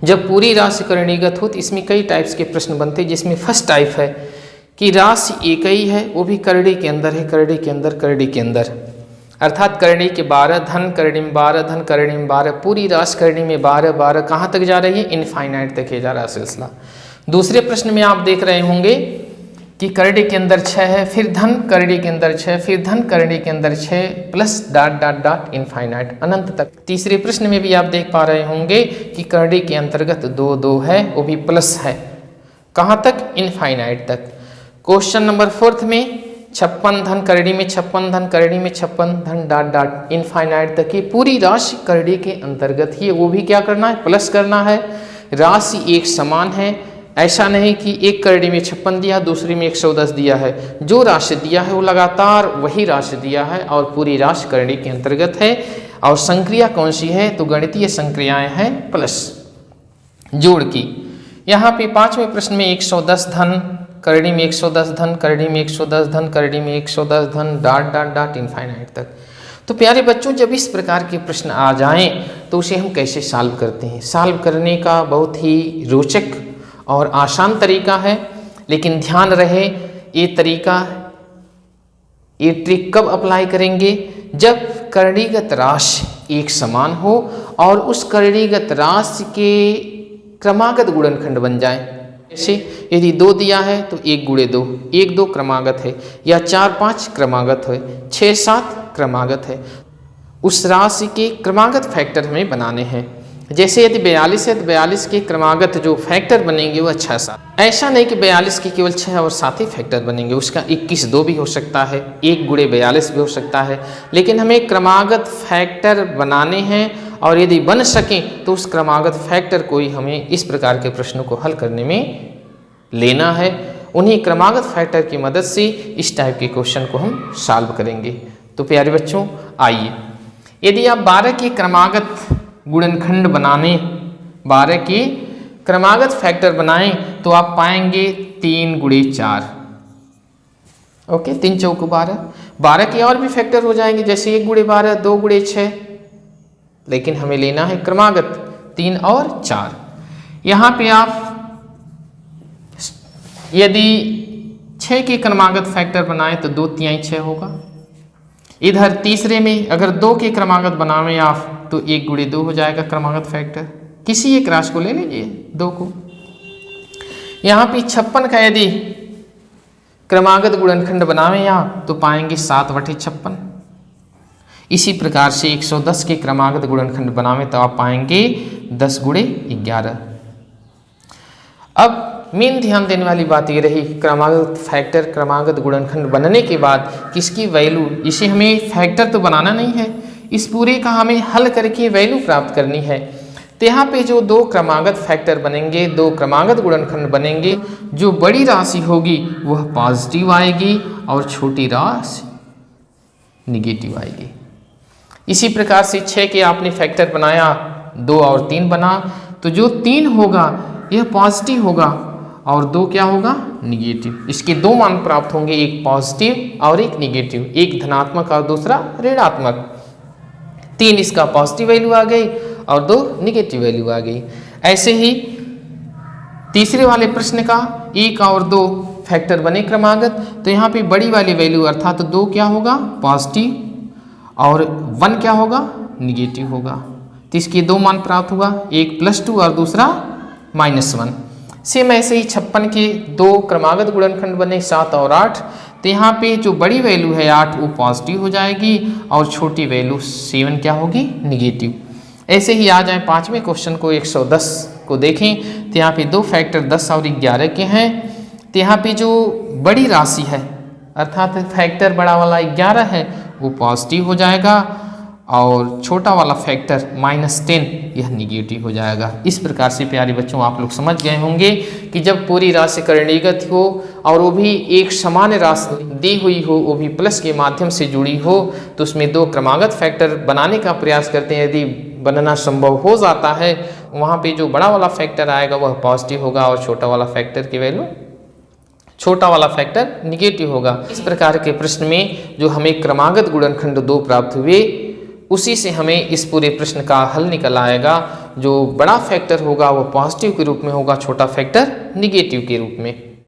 जब पूरी राशि करणीगत हो तो इसमें कई टाइप्स के प्रश्न बनते हैं, जिसमें फर्स्ट टाइप है कि राशि एक ही है, वो भी करड़ी के अंदर है, करड़ी के अंदर, करड़ी के अंदर, अर्थात करणी के 12 धन, करणी में 12 धन, करणी में 12, पूरी राशि करणी में 12 12 कहाँ तक जा रही है? इनफाइनाइट तक है जा रहा सिलसिला। दूसरे प्रश्न में आप देख रहे होंगे कि करणी के अंदर 6 है, फिर धन करणी के अंदर 6, फिर धन करणी के अंदर 6 plus dot dot dot infinite अनंत तक। तीसरे प्रश्न में भी आप देख पा रहे होंगे कि करणी के अंतर्गत 2 2 है, वो भी प्लस है, कहाँ तक? इनफाइनाइट तक। क्वेश्चन नंबर 4 में 56 धन करणी में 56 धन, करणी में 56 धन डॉट डॉट इनफाइनाइट तक की पूरी राशि करणी के अंतर्गत ही है, वो भी क्या करना है? प्लस करना है। राशि एक समान है, ऐसा नहीं कि एक करणी में 56 दिया, दूसरी में 110 दिया है। जो राशि दिया है वो लगातार वही राशि दिया है और पूरी राशि करणी के अंतर्गत है। और संक्रिया कौन सी है? तो गणितीय संक्रियाएं हैं प्लस जोड़ की। यहाँ पे 5वें प्रश्न में 110 धन, करणी में 110 धन, करणी में 110 धन, करणी में 110 धन डॉट डॉट डॉट इनफाइनाइट तक। तो प्यारे बच्चों, जब इस प्रकार के प्रश्न आ जाएं तो उसे हम कैसे सॉल्व करते हैं? सॉल्व करने का बहुत ही रोचक और आसान तरीका है, लेकिन ध्यान रहे ये तरीका, ये ट्रिक कब अप्लाई करेंगे? जब करणीगत राशि एक समान हो और उस करणीगत राशि के क्रमागत गुणनखंड बन जाए। जैसे यदि 2 दिया है तो 1 गुणे 2, 1 2 क्रमागत है, या 4 5 क्रमागत है, 6 7 क्रमागत है, उस राशि के क्रमागत फैक्टर हमें बनाने हैं। जैसे यदि 42 है तो 42 के क्रमागत जो फैक्टर बनेंगे वो 6 7। ऐसा नहीं कि 42 के केवल 6 और 7 ही फैक्टर बनेंगे, उसका 21 2 भी हो सकता है, 1 गुणे 42 भी हो सकता है, लेकिन हमें क्रमागत फैक्टर बनाने हैं। और यदि बन सकें तो उस क्रमागत फैक्टर को ही हमें इस प्रकार के प्रश्नों को हल करने में लेना है। उन्हीं क्रमागत फैक्टर की मदद से इस टाइप के क्वेश्चन को हम सॉल्व करेंगे। तो प्यारे बच्चों आइए, यदि आप 12 के क्रमागत गुणनखंड बनाने, 12 के क्रमागत फैक्टर बनाएं तो आप पाएंगे 3 गुणे 4। ओके, 3 चौको 12, 12 के और भी फैक्टर हो जाएंगे, जैसे 1 गुणे 12, 2 गुणे 6, लेकिन हमें लेना है क्रमागत 3 और 4। यहाँ पे आप यदि 6 के क्रमागत फैक्टर बनाएं तो 2 तिहाई 6 होगा। इधर तीसरे में अगर 2 के क्रमागत बनावें आप तो 1 गुणे 2 हो जाएगा क्रमागत फैक्टर। किसी एक राशि को ले लीजिए 2 को। यहाँ पे 56 का यदि क्रमागत गुणनखंड बनावें आप तो पाएंगे 7/56। इसी प्रकार से 110 के क्रमागत गुणनखंड बनावें तो आप पाएंगे 10 गुणे 11। अब मेन ध्यान देने वाली बात ये रही, क्रमागत फैक्टर, क्रमागत गुणनखंड बनने के बाद किसकी वैल्यू, इसे हमें फैक्टर तो बनाना नहीं है, इस पूरे का हमें हल करके वैल्यू प्राप्त करनी है। तो यहाँ पे जो 2 क्रमागत फैक्टर बनेंगे, 2 क्रमागत गुणनखंड बनेंगे, जो बड़ी राशि होगी वह पॉजिटिव आएगी और छोटी राशि निगेटिव आएगी। इसी प्रकार से 6 के आपने फैक्टर बनाया, 2 और 3 बना, तो जो 3 होगा यह पॉजिटिव होगा और 2 क्या होगा? निगेटिव। इसके 2 मान प्राप्त होंगे, एक पॉजिटिव और एक निगेटिव, एक धनात्मक और दूसरा ऋणात्मक। 3 इसका पॉजिटिव वैल्यू आ गई और 2 निगेटिव वैल्यू आ गई। ऐसे ही तीसरे वाले प्रश्न का 1 और 2 फैक्टर बने क्रमागत, तो यहाँ पे बड़ी वाली वैल्यू अर्थात 2 क्या होगा? पॉजिटिव और 1 क्या होगा? निगेटिव होगा। तो इसके 2 मान प्राप्त हुआ, एक +2 और दूसरा -1। सेम ऐसे ही 56 के 2 क्रमागत गुणनखंड बने 7 और 8, तो यहाँ पे जो बड़ी वैल्यू है 8 वो पॉजिटिव हो जाएगी और छोटी वैल्यू 7 क्या होगी? निगेटिव। ऐसे ही आ जाए 5वें क्वेश्चन को, 110 को देखें तो यहाँ पे 2 फैक्टर 10 और 11 के हैं। तो यहाँ पे जो बड़ी राशि है अर्थात फैक्टर बड़ा वाला 11 है वो पॉजिटिव हो जाएगा और छोटा वाला फैक्टर -10 यह निगेटिव हो जाएगा। इस प्रकार से प्यारे बच्चों आप लोग समझ गए होंगे कि जब पूरी राशि करणीगत हो और वो भी एक समान राशि दी हुई हो, वो भी प्लस के माध्यम से जुड़ी हो, तो उसमें 2 क्रमागत फैक्टर बनाने का प्रयास करते हैं। यदि बनना संभव हो जाता है, वहाँ पे जो बड़ा वाला फैक्टर आएगा वह पॉजिटिव होगा और छोटा वाला फैक्टर की वैल्यू, छोटा वाला फैक्टर निगेटिव होगा। इस प्रकार के प्रश्न में जो हमें क्रमागत गुणनखंड 2 प्राप्त हुए उसी से हमें इस पूरे प्रश्न का हल निकल आएगा। जो बड़ा फैक्टर होगा वो पॉजिटिव के रूप में होगा, छोटा फैक्टर निगेटिव के रूप में।